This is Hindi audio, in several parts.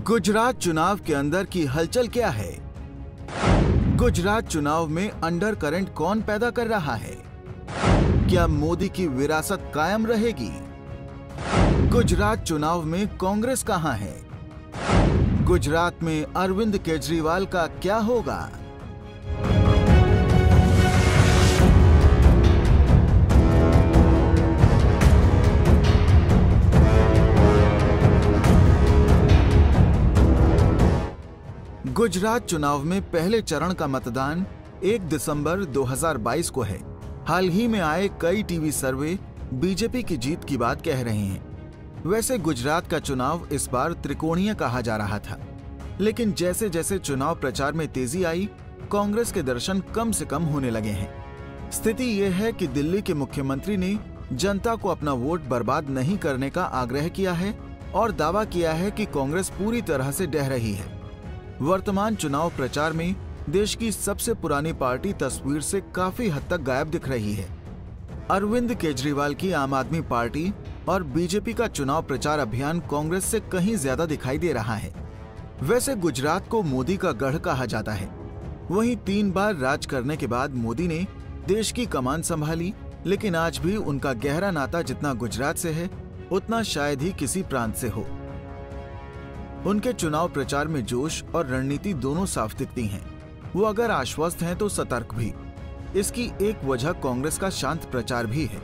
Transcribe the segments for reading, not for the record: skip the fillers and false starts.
गुजरात चुनाव के अंदर की हलचल क्या है? गुजरात चुनाव में अंडर करंट कौन पैदा कर रहा है? क्या मोदी की विरासत कायम रहेगी? गुजरात चुनाव में कांग्रेस कहां है? गुजरात में अरविंद केजरीवाल का क्या होगा? गुजरात चुनाव में पहले चरण का मतदान 1 दिसंबर 2022 को है। हाल ही में आए कई टीवी सर्वे बीजेपी की जीत की बात कह रहे हैं। वैसे गुजरात का चुनाव इस बार त्रिकोणीय कहा जा रहा था, लेकिन जैसे जैसे चुनाव प्रचार में तेजी आई, कांग्रेस के दर्शन कम से कम होने लगे हैं। स्थिति यह है कि दिल्ली के मुख्यमंत्री ने जनता को अपना वोट बर्बाद नहीं करने का आग्रह किया है और दावा किया है कि कांग्रेस पूरी तरह से ढह रही है। वर्तमान चुनाव प्रचार में देश की सबसे पुरानी पार्टी तस्वीर से काफी हद तक गायब दिख रही है। अरविंद केजरीवाल की आम आदमी पार्टी और बीजेपी का चुनाव प्रचार अभियान कांग्रेस से कहीं ज्यादा दिखाई दे रहा है। वैसे गुजरात को मोदी का गढ़ कहा जाता है। वहीं 3 बार राज करने के बाद मोदी ने देश की कमान संभाली, लेकिन आज भी उनका गहरा नाता जितना गुजरात से है, उतना शायद ही किसी प्रांत से हो। उनके चुनाव प्रचार में जोश और रणनीति दोनों साफ दिखती हैं। वो अगर आश्वस्त हैं तो सतर्क भी। इसकी एक वजह कांग्रेस का शांत प्रचार भी है।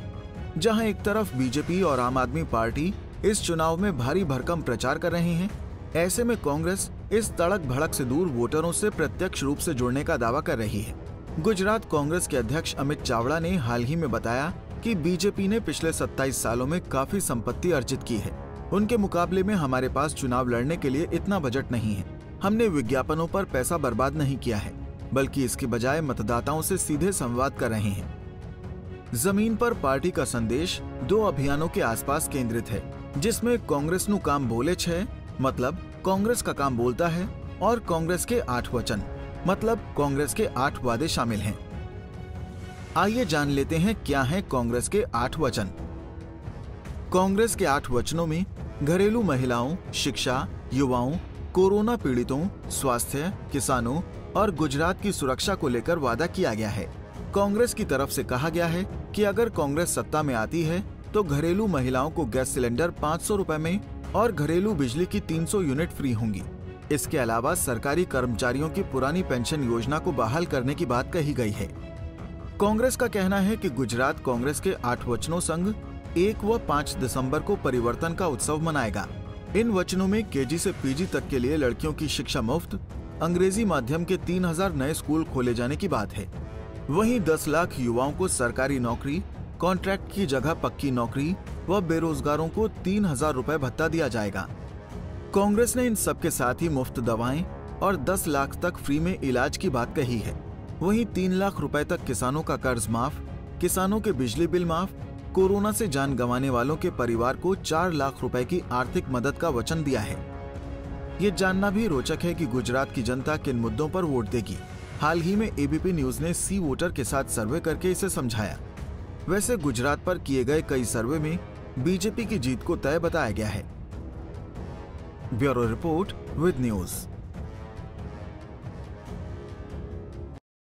जहां एक तरफ बीजेपी और आम आदमी पार्टी इस चुनाव में भारी भरकम प्रचार कर रहे हैं, ऐसे में कांग्रेस इस तड़क भड़क से दूर वोटरों से प्रत्यक्ष रूप से जुड़ने का दावा कर रही है। गुजरात कांग्रेस के अध्यक्ष अमित चावड़ा ने हाल ही में बताया कि बीजेपी ने पिछले 27 सालों में काफी संपत्ति अर्जित की है। उनके मुकाबले में हमारे पास चुनाव लड़ने के लिए इतना बजट नहीं है। हमने विज्ञापनों पर पैसा बर्बाद नहीं किया है, बल्कि इसके बजाय मतदाताओं से सीधे संवाद कर रहे हैं। जमीन पर पार्टी का संदेश 2 अभियानों के आसपास केंद्रित है, जिसमें कांग्रेस नु काम बोले छे, मतलब कांग्रेस का काम बोलता है, और कांग्रेस के 8 वचन, मतलब कांग्रेस के 8 वादे शामिल हैं। आइए जान लेते हैं क्या है कांग्रेस के 8 वचन। कांग्रेस के 8 वचनों में घरेलू महिलाओं, शिक्षा, युवाओं, कोरोना पीड़ितों, स्वास्थ्य, किसानों और गुजरात की सुरक्षा को लेकर वादा किया गया है। कांग्रेस की तरफ से कहा गया है कि अगर कांग्रेस सत्ता में आती है तो घरेलू महिलाओं को गैस सिलेंडर 500 रुपए में और घरेलू बिजली की 300 यूनिट फ्री होंगी। इसके अलावा सरकारी कर्मचारियों की पुरानी पेंशन योजना को बहाल करने की बात कही गई है। कांग्रेस का कहना है कि गुजरात कांग्रेस के 8 वचनों संग 1 व 5 दिसंबर को परिवर्तन का उत्सव मनाएगा। इन वचनों में केजी से पीजी तक के लिए लड़कियों की शिक्षा मुफ्त, अंग्रेजी माध्यम के 3000 नए स्कूल खोले जाने की बात है। वहीं 10 लाख युवाओं को सरकारी नौकरी, कॉन्ट्रैक्ट की जगह पक्की नौकरी व बेरोजगारों को 3000 रुपए भत्ता दिया जाएगा। कांग्रेस ने इन सबके साथ ही मुफ्त दवाएं और 10 लाख तक फ्री में इलाज की बात कही है। वहीं 3 लाख रुपए तक किसानों का कर्ज माफ, किसानों के बिजली बिल माफ, कोरोना से जान गंवाने वालों के परिवार को 4 लाख रुपए की आर्थिक मदद का वचन दिया है। ये जानना भी रोचक है कि गुजरात की जनता किन मुद्दों पर वोट देगी। हाल ही में एबीपी न्यूज ने सी वोटर के साथ सर्वे करके इसे समझाया। वैसे गुजरात पर किए गए कई सर्वे में बीजेपी की जीत को तय बताया गया है। Bureau report with news.